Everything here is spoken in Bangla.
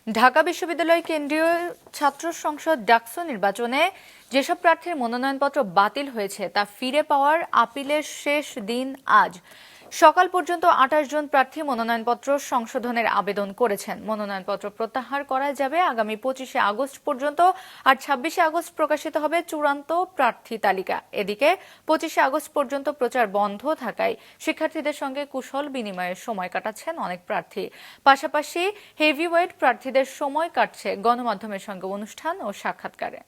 ঢাকা বিশ্ববিদ্যালয় কেন্দ্রীয় ছাত্র সংসদ ডাকসু নির্বাচনে যেসব প্রার্থীর মনোনয়নপত্র বাতিল হয়েছে তা ফিরে পাওয়ার আপিলের শেষ দিন আজ। সকাল পর্যন্ত ২৮ জন প্রার্থী মনোনয়নপত্র সংশোধনের আবেদন করেছেন। মনোনয়নপত্র প্রত্যাহার করা যাবে আগামী ২৫শে আগস্ট পর্যন্ত, আর ২৬শে আগস্ট প্রকাশিত হবে চূড়ান্ত প্রার্থী তালিকা। এদিকে ২৫শে আগস্ট পর্যন্ত প্রচার বন্ধ থাকায় শিক্ষার্থীদের সঙ্গে কুশল বিনিময়ের সময় কাটাচ্ছেন অনেক প্রার্থী। পাশাপাশি হেভিওয়েট প্রার্থীদের সময় কাটছে গণমাধ্যমের সঙ্গে অনুষ্ঠান ও সাক্ষাৎকারে।